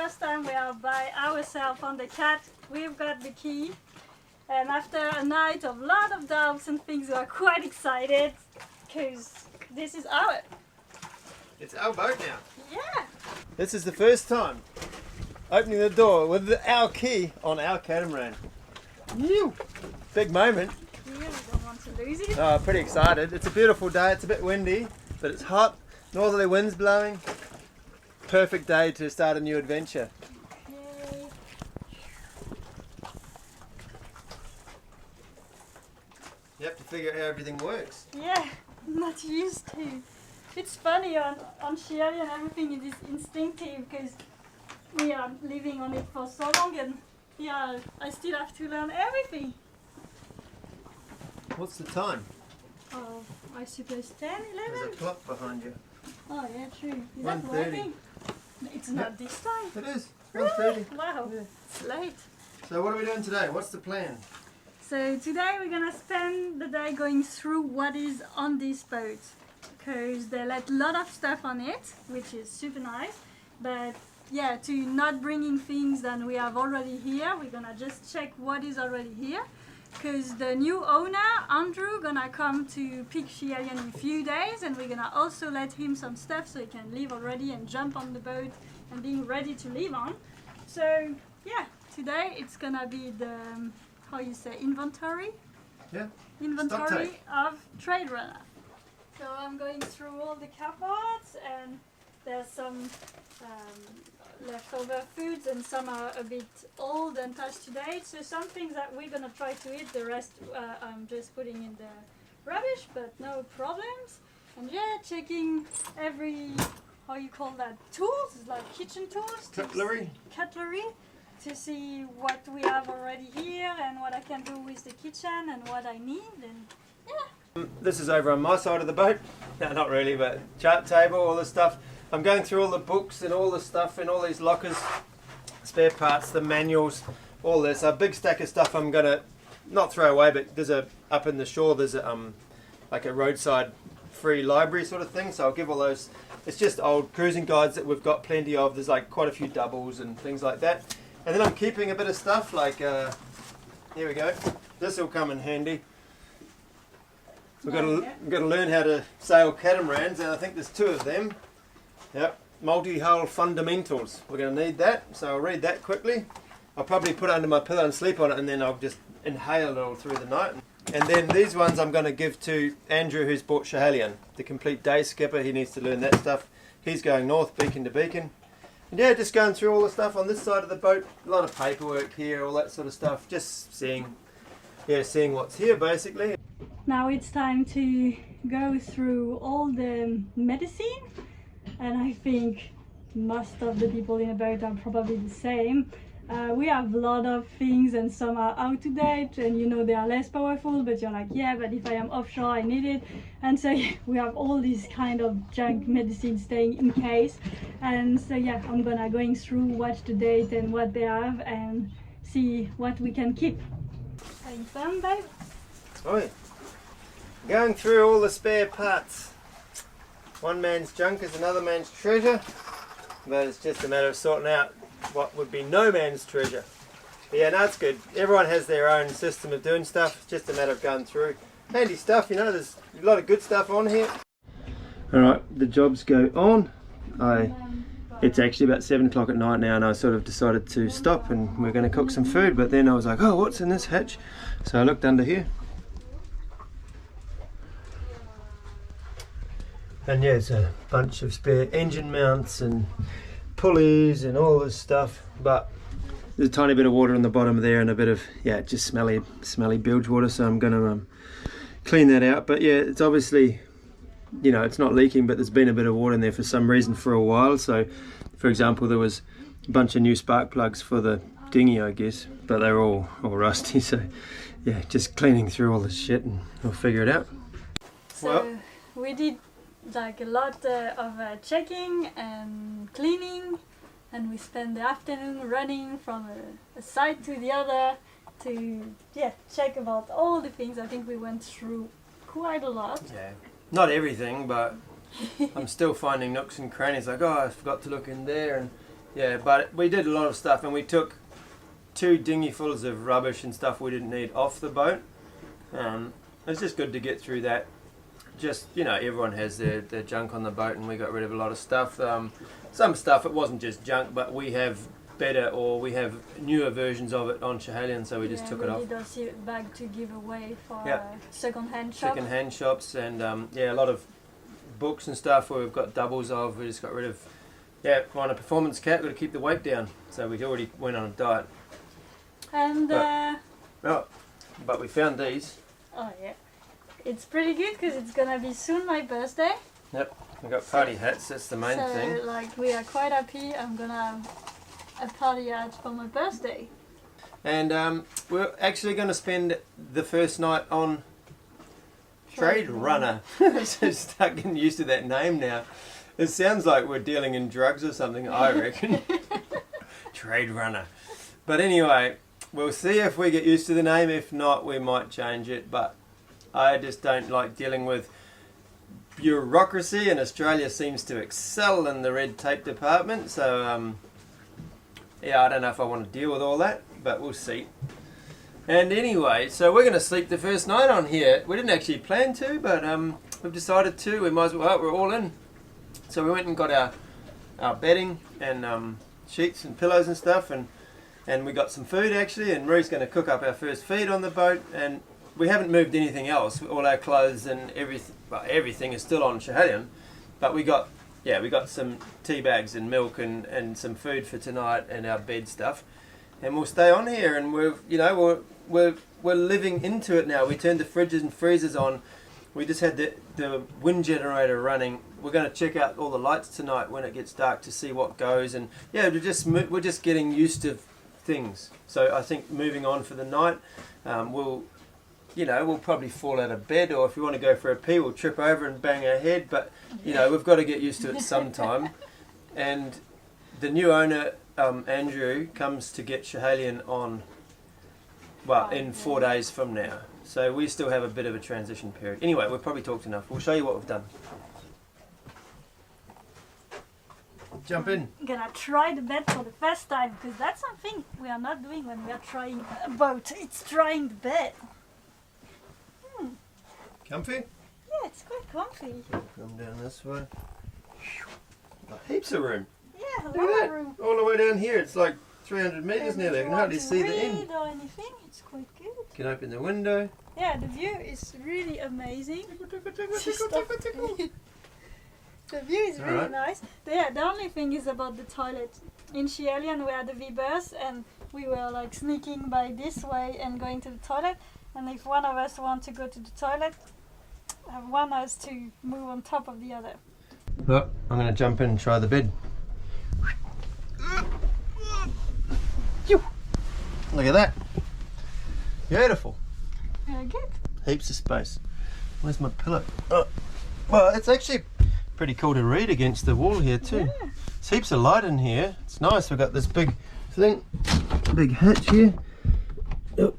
first time we are by ourselves on the cat. We've got the key. And after a night of a lot of doubts and things, we are quite excited because this is our. It's our boat now. Yeah. This is the first time opening the door with our key on our catamaran. Ew. Big moment. We really don't want to lose it. Oh, pretty excited. It's a beautiful day. It's a bit windy, but it's hot. Northerly winds blowing. Perfect day to start a new adventure. Okay. You have to figure out how everything works. Yeah, not used to. It's funny on Schiehallion, everything is instinctive because we are living on it for so long, and yeah, I still have to learn everything. What's the time? Oh, I suppose 10, 11? There's a clock behind you. Oh yeah, true. Is that 1:30. working? It's not this time. It is. Really? 1:30. Wow, Yeah. it's late. So what are we doing today? What's the plan? So today we're gonna spend the day going through what is on this boat, because they let a lot of stuff on it, which is super nice. But yeah, to not bringing things that we have already here, we're gonna just check what is already here. Because the new owner, Andrew, gonna come to pick Schiehallion in a few days, and we're gonna also let him some stuff so he can leave already and jump on the boat and being ready to leave on. So yeah, today it's gonna be the how you say inventory? Yeah. Inventory SUBTECH. of Trade Runner. So I'm going through all the cupboards, and there's some leftover foods, and some are a bit old and past to date. So some things that we're gonna try to eat, the rest I'm just putting in the rubbish, but no problems. And yeah, checking every, how you call that, tools, like kitchen tools. Cutlery. Cutlery. To see what we have already here and what I can do with the kitchen and what I need, and yeah. This is over on my side of the boat. No, not really, but chart table, all this stuff. I'm going through all the books and all the stuff in all these lockers, spare parts, the manuals, all this. A big stack of stuff I'm gonna not throw away, but there's up in the shore there's like a roadside free library sort of thing. So I'll give all those. It's just old cruising guides that we've got plenty of. There's like quite a few doubles and things like that. And then I'm keeping a bit of stuff like, here we go, this will come in handy. We've got to learn how to sail catamarans, and I think there's 2 of them. Yep, multi-hull fundamentals. We're going to need that, so I'll read that quickly. I'll probably put it under my pillow and sleep on it, and then I'll just inhale it all through the night. And then these ones I'm going to give to Andrew, who's bought Schiehallion, the complete day skipper. He needs to learn that stuff. He's going north, beacon to beacon. And yeah, just going through all the stuff on this side of the boat, a lot of paperwork here, all that sort of stuff, just seeing what's here basically. Now it's time to go through all the medicine, and I think most of the people in the boat are probably the same. We have a lot of things, and some are out to date, and you know they are less powerful, but you're like, yeah, but if I am offshore I need it. And so we have all these kind of junk medicine staying in case. And so yeah, I'm going through, watch the date and what they have, and see what we can keep. Having fun, babe? Oh yeah. Going through all the spare parts. One man's junk is another man's treasure, but it's just a matter of sorting out what would be no man's treasure. But yeah, no, it's good. Everyone has their own system of doing stuff. It's just a matter of going through. Handy stuff, you know, there's a lot of good stuff on here. Alright, the jobs go on. It's actually about 7 o'clock at night now, and I sort of decided to stop, and we're going to cook some food, but then I was like, oh, what's in this hatch? So I looked under here. And yeah, it's a bunch of spare engine mounts and pulleys and all this stuff, but there's a tiny bit of water on the bottom there, and a bit of, yeah, just smelly bilge water, so I'm going to clean that out. But yeah, it's obviously, you know, it's not leaking, but there's been a bit of water in there for some reason for a while. So for example, there was a bunch of new spark plugs for the dinghy, I guess, but they're all rusty. So yeah, just cleaning through all this shit, and we'll figure it out. So well, we did like a lot of checking and cleaning, and we spent the afternoon running from a side to the other to check about all the things. I think we went through quite a lot. Yeah, not everything, but I'm still finding nooks and crannies, like, oh, I forgot to look in there, and Yeah, but we did a lot of stuff, and we took 2 dinghyfuls of rubbish and stuff we didn't need off the boat. It's just good to get through that. Just, you know, everyone has their junk on the boat, and we got rid of a lot of stuff. Some stuff, it wasn't just junk, but we have better, or we have newer versions of it on Schiehallion, so we just took it off. We did also a bag to give away for Yeah. second-hand shop. Second-hand shops, and yeah, a lot of books and stuff where we've got doubles of. We just got rid of, on a performance cat, got to keep the weight down, so we already went on a diet. And But we found these. oh yeah, it's pretty good because it's gonna be soon my birthday. Yep, we got party hats. That's the main thing. So like we are quite happy. I'm gonna have a party hat for my birthday. And we're actually going to spend the first night on Trade Runner. So start getting used to that name now. It sounds like we're dealing in drugs or something, I reckon. Trade Runner. But anyway, we'll see if we get used to the name. If not, we might change it. But I just don't like dealing with bureaucracy, and Australia seems to excel in the red tape department. So, yeah, I don't know if I want to deal with all that, but we'll see. And anyway, so we're going to sleep the first night on here. We didn't actually plan to, but we've decided to. We might as well, we're all in. So we went and got our bedding and sheets and pillows and stuff, and we got some food actually, and Marie's going to cook up our first feed on the boat, and we haven't moved anything else. All our clothes and everything is still on Schiehallion, but we got some tea bags and milk and some food for tonight and our bed stuff, and we'll stay on here, and we're living into it now. We turned the fridges and freezers on. We just had the wind generator running. We're going to check out all the lights tonight when it gets dark to see what goes, and yeah, we're just getting used to things. So I think moving on for the night, we'll probably fall out of bed, or if we want to go for a pee, we'll trip over and bang our head. But we've got to get used to it sometime. And the new owner, Andrew, comes to get Schiehallion on, in 4 days from now. So we still have a bit of a transition period. Anyway, we've probably talked enough. We'll show you what we've done. Jump in. I'm gonna try the bed for the first time, because that's something we are not doing when we are trying a boat. It's trying the bed. Comfy? Yeah, it's quite comfy. Come down this way. Got heaps of room. Yeah, a Look lot at of that. room. All the way down here. It's like 300 metres nearly. I can hardly see the end. Or anything, it's quite good. Can open the window. Yeah, the view is really amazing. The view is really nice. The only thing is about the toilet. In Schiehallion we had the V-bus, and we were like sneaking by this way and going to the toilet. And if one of us want to go to the toilet, one has to move on top of the other. Look, I'm going to jump in and try the bed. Look at that. Beautiful. Very good. Heaps of space. Where's my pillow? Oh. Well, it's actually pretty cool to read against the wall here too. Yeah. There's heaps of light in here. It's nice. We've got this big thing, big hatch here. Oh.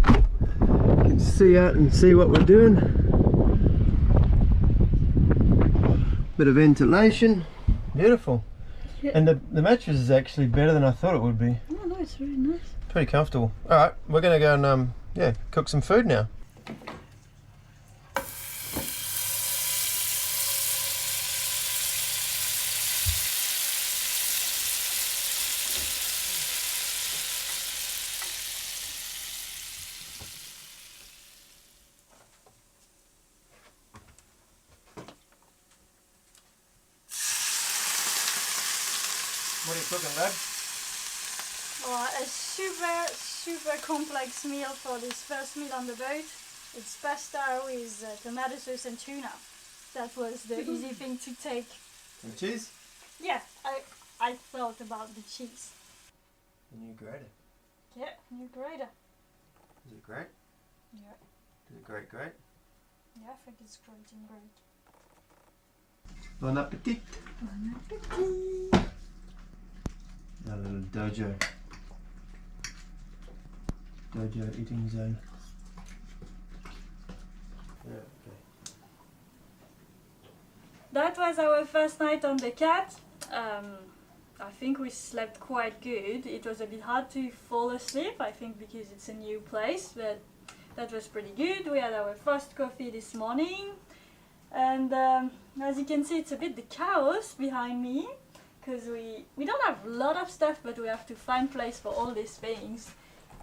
You can see out and see what we're doing. Bit of ventilation. Beautiful. Yeah. And the mattress is actually better than I thought it would be. Oh no, it's really nice. Pretty comfortable. Alright, we're going to go and cook some food now. What are you cooking, lad? Oh, a super complex meal for this first meal on the boat. It's pasta with tomato sauce and tuna. That was the easy thing to take. And cheese? Yeah, I thought about the cheese. The new grater. Yeah, new grater. Is it great? Yeah. Is it great? Yeah, I think it's great and great. Bon appetit. Bon appetit. Our little dojo eating zone. Yeah, okay. That was our first night on the cat. I think we slept quite good. It was a bit hard to fall asleep, I think because it's a new place, but that was pretty good. We had our first coffee this morning, and as you can see, it's a bit the chaos behind me, because we don't have a lot of stuff, but we have to find place for all these things.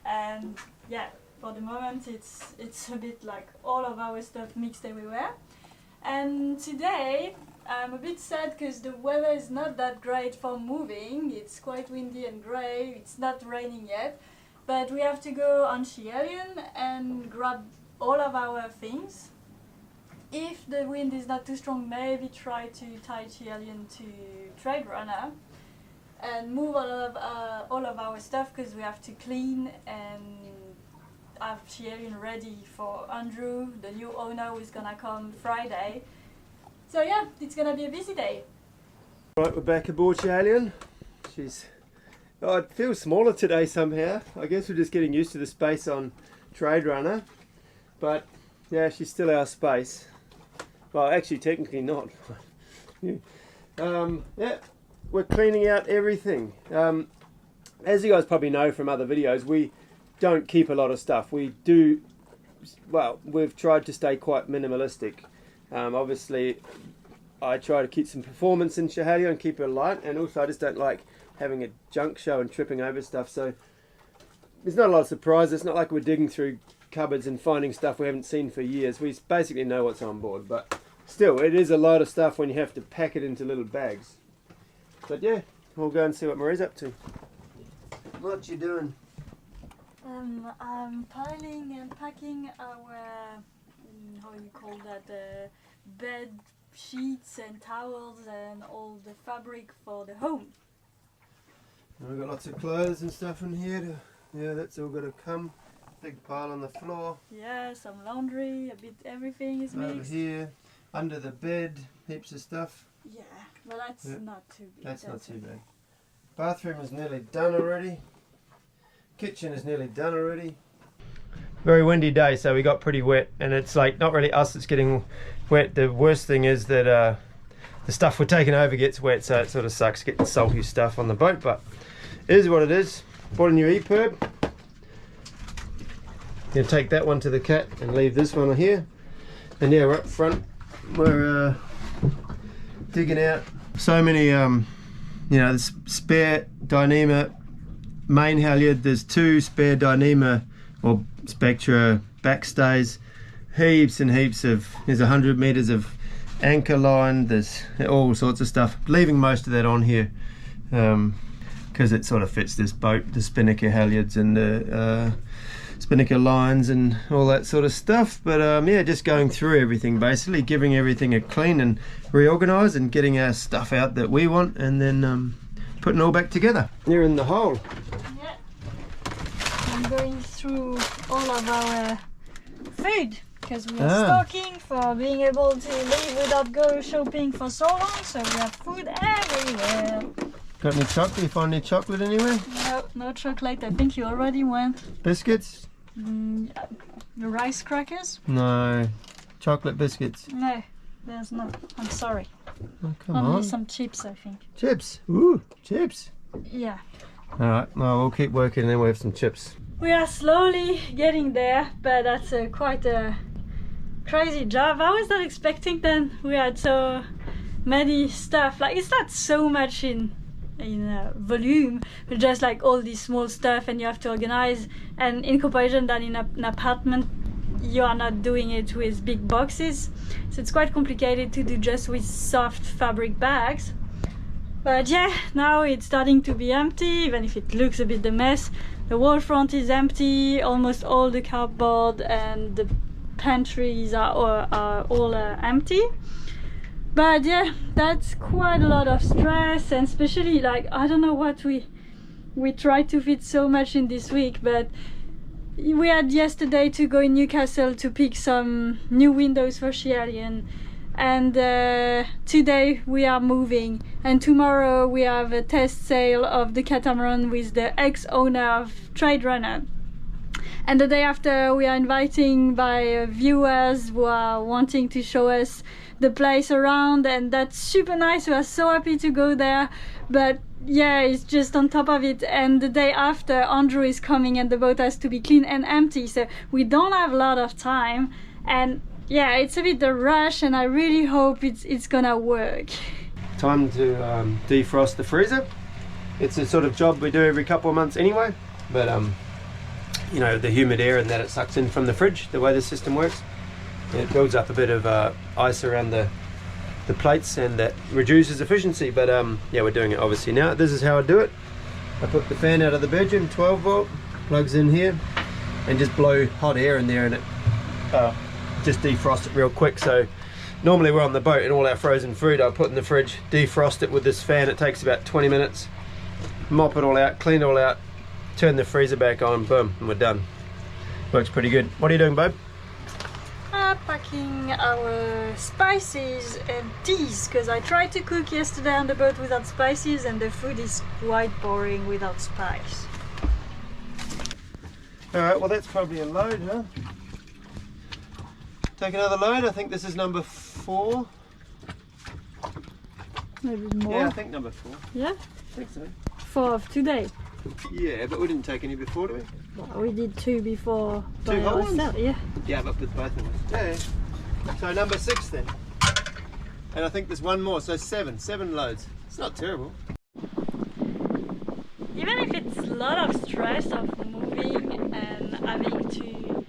And yeah, for the moment it's a bit like all of our stuff mixed everywhere. And today I'm a bit sad because the weather is not that great for moving. It's quite windy and grey. It's not raining yet, but we have to go on Schiehallion and grab all of our things. If the wind is not too strong, maybe try to tie Schiehallion to Trade Runner and move all of our stuff, because we have to clean and have Schiehallion ready for Andrew, the new owner, who is gonna come Friday. So yeah, it's gonna be a busy day. Right, we're back aboard Schiehallion. It feels smaller today somehow. I guess we're just getting used to the space on Trade Runner, but yeah, she's still our space. Well, actually, technically not. Yeah, we're cleaning out everything. As you guys probably know from other videos, we don't keep a lot of stuff. We've tried to stay quite minimalistic. Obviously, I try to keep some performance in Schiehallion and keep it light, and also I just don't like having a junk show and tripping over stuff. So there's not a lot of surprise. It's not like we're digging through cupboards and finding stuff we haven't seen for years. We basically know what's on board, but still, it is a lot of stuff when you have to pack it into little bags. But yeah, we'll go and see what Marie's up to. What you doing? I'm piling and packing our, how you call that, bed sheets and towels and all the fabric for the home. We've got lots of clothes and stuff in here. Yeah, that's all got to come. Big pile on the floor. Yeah, some laundry, a bit everything is Over mixed. here, under the bed, heaps of stuff. Yeah, but that's not too big. That's not too big. Bathroom is nearly done already. Kitchen is nearly done already. Very windy day, so we got pretty wet, and it's like not really us that's getting wet. The worst thing is that the stuff we're taking over gets wet, so it sort of sucks getting salty stuff on the boat, but it is what it is. Bought a new Ep212. Gonna take that one to the cat and leave this one here. And yeah, we're up front. We're digging out so many, there's spare Dyneema main halyard. There's 2 spare Dyneema or Spectra backstays. Heaps and heaps of, there's 100 meters of anchor line. There's all sorts of stuff. Leaving most of that on here because it sort of fits this boat, the spinnaker halyards and the spinnaker lines and all that sort of stuff. But yeah, just going through everything, basically giving everything a clean and reorganize and getting our stuff out that we want, and then putting it all back together. You're in the hole. Yeah, I'm going through all of our food because we are stocking for being able to live without go shopping for so long, so we have food everywhere. Got any chocolate? You find any chocolate anywhere? No, no chocolate. I think you already went. Biscuits? The rice crackers? No. Chocolate biscuits? No, there's not. I'm sorry. Oh, come Only on. some chips, I think. Chips? Ooh, chips. Yeah. Alright, well, we'll keep working and then we'll have some chips. We are slowly getting there, but that's quite a crazy job. I was not expecting that we had so many stuff. Like, it's not so much in volume, but just like all these small stuff, and you have to organize. And in comparison than in an apartment, you are not doing it with big boxes, so it's quite complicated to do just with soft fabric bags. But yeah, now it's starting to be empty, even if it looks a bit a mess. The wall front is empty, almost all the cupboard and the pantries are all empty. But yeah, that's quite a lot of stress, and especially like, I don't know what we tried to fit so much in this week, but we had yesterday to go in Newcastle to pick some new windows for Schiehallion, and today we are moving, and tomorrow we have a test sail of the catamaran with the ex-owner of Trade Runner. And the day after, we are inviting by viewers who are wanting to show us the place around, and that's super nice. We are so happy to go there, but yeah, it's just on top of it. And the day after, Andrew is coming and the boat has to be clean and empty, so we don't have a lot of time. And yeah, it's a bit a rush, and I really hope it's gonna work. Time to defrost the freezer. It's a sort of job we do every couple of months anyway, but you know, the humid air and that it sucks in from the fridge, the way the system works, it builds up a bit of ice around the plates, and that reduces efficiency. But yeah, we're doing it obviously now. This is how I do it. I put the fan out of the bedroom, 12 volt, plugs in here, and just blow hot air in there, and it just defrost it real quick. So normally we're on the boat and all our frozen food I put in the fridge, defrost it with this fan. It takes about 20 minutes, mop it all out, clean it all out, turn the freezer back on, boom, and we're done. Works pretty good. What are you doing, babe? Packing our spices and teas, because I tried to cook yesterday on the boat without spices, and the food is quite boring without spice. Alright, well that's probably a load, huh? Take another load. I think this is number 4. Maybe more. Yeah, I think number 4. Yeah? I think so. 4 of today. Yeah, but we didn't take any before, did we? Well, we did 2 before. 2 whole ones? Yeah. Yeah, but with both of us. Yeah. So number 6 then. And I think there's one more, so 7 loads. It's not terrible. Even if it's a lot of stress of moving and having to,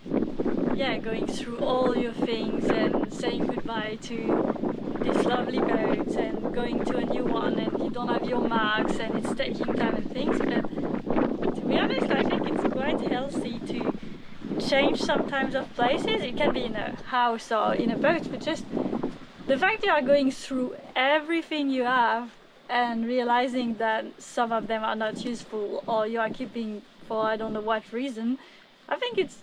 yeah, going through all your things and saying goodbye to this lovely boat and going to a new one, and you don't have your marks and it's taking time and things, but to be honest, I think it's quite healthy to change sometimes of places. It can be in a house or in a boat, but just the fact you are going through everything you have and realizing that some of them are not useful, or you are keeping for I don't know what reason, I think it's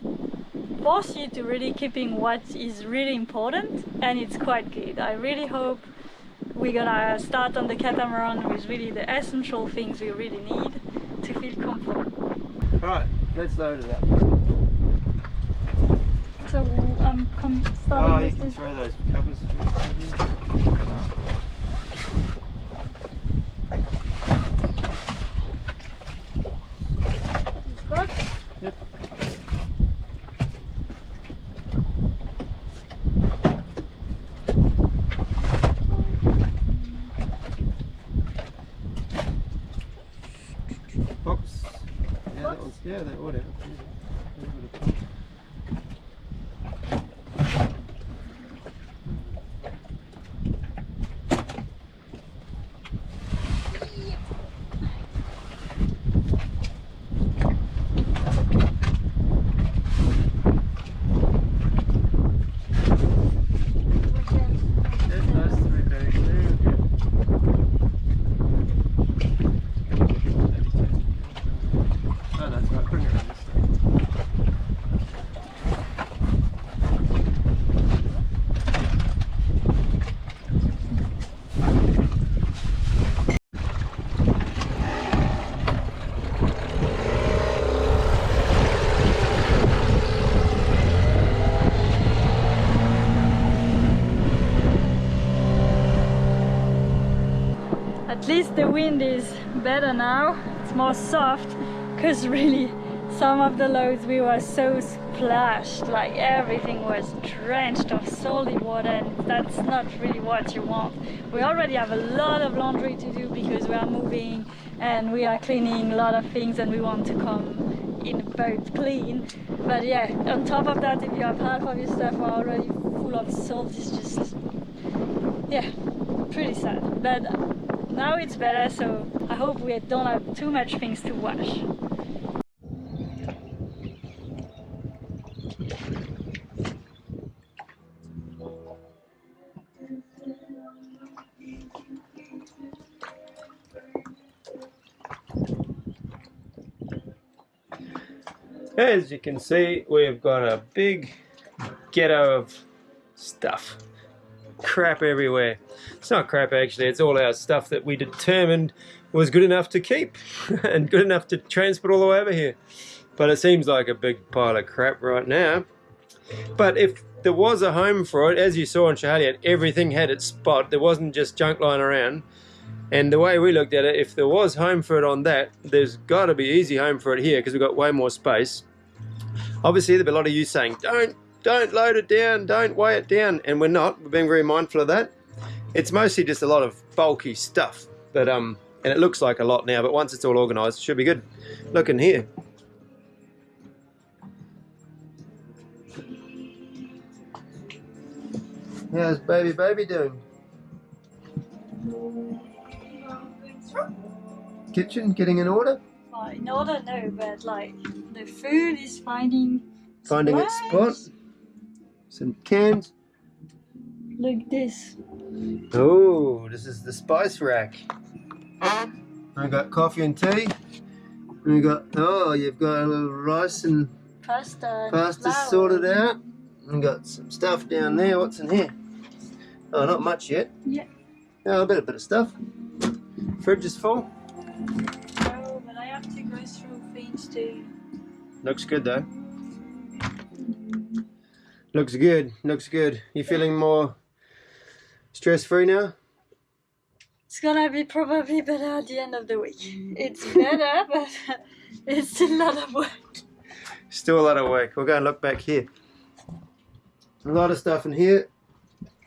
force you to really keeping what is really important, and it's quite good. I really hope we're gonna start on the catamaran with really the essential things we really need to feel comfortable. Alright, let's load it up. So I'm starting Oh, you with can this. throw those covers. Good? Yep. Oops. Yeah, that one's, yeah, that whatever. At least the wind is better now. It's more soft, because really some of the loads we were so splashed, like everything was drenched of salty water, and that's not really what you want. We already have a lot of laundry to do because we are moving and we are cleaning a lot of things, and we want to come in a boat clean. But yeah, on top of that, if you have half of your stuff are already full of salt, it's just, yeah, pretty sad. But now it's better, so I hope we don't have too much things to wash. As you can see, we've got a big ghetto of stuff. Crap everywhere. It's not crap actually, it's all our stuff that we determined was good enough to keep and good enough to transport all the way over here. But it seems like a big pile of crap right now. But if there was a home for it, as you saw in Schiehallion, everything had its spot. There wasn't just junk lying around. And the way we looked at it, if there was home for it on that, there's got to be easy home for it here because we've got way more space. Obviously, there'll be a lot of you saying, don't load it down, don't weigh it down. And we're not. We're being very mindful of that. It's mostly just a lot of bulky stuff. But and it looks like a lot now, but once it's all organised, it should be good. Look in here. How's baby doing? Kitchen getting in order? In order, no, but like the food is finding its spot. Some cans. Look this. Oh, this is the spice rack. I got coffee and tea. And we got you've got a little rice and pasta sorted out. And got some stuff down there. What's in here? Oh, not much yet. Yeah. Oh, a bit of stuff. Fridge is full. No, but I have to go through things too. Looks good though. Looks good. Looks good. You feeling more stress-free now? It's gonna be probably better at the end of the week. It's better, but it's still a lot of work. Still a lot of work. We'll go and look back here. A lot of stuff in here.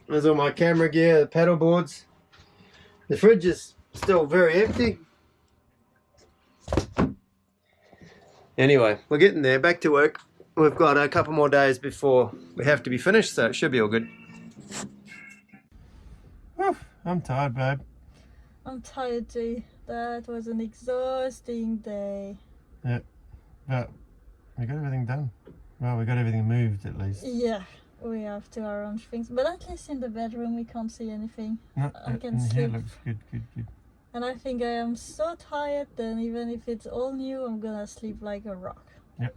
There's all my camera gear, the paddle boards. The fridge is still very empty. Anyway, we're getting there. Back to work. We've got a couple more days before we have to be finished, so it should be all good. Whew, I'm tired, babe. I'm tired too. That was an exhausting day. Yeah, but we got everything done. Well, we got everything moved at least. Yeah, we have to arrange things, but at least in the bedroom we can't see anything. No, I can here sleep. looks good. And I think I am so tired that even if it's all new, I'm gonna sleep like a rock. Yep.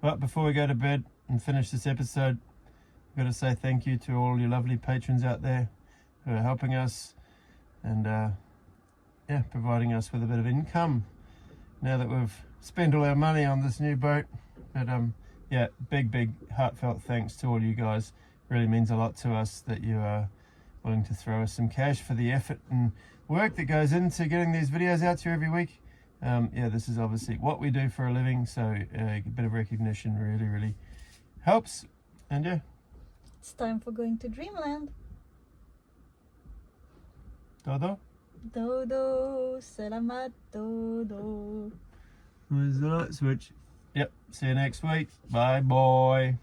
But before we go to bed and finish this episode, I've got to say thank you to all your lovely patrons out there who are helping us and providing us with a bit of income now that we've spent all our money on this new boat. But big heartfelt thanks to all you guys. Really means a lot to us that you are willing to throw us some cash for the effort and work that goes into getting these videos out to you every week. This is obviously what we do for a living, so a bit of recognition really helps. And yeah, it's time for going to Dreamland. Dodo? Dodo, selamat Dodo. Where's the light switch? Yep, see you next week. Bye, boy.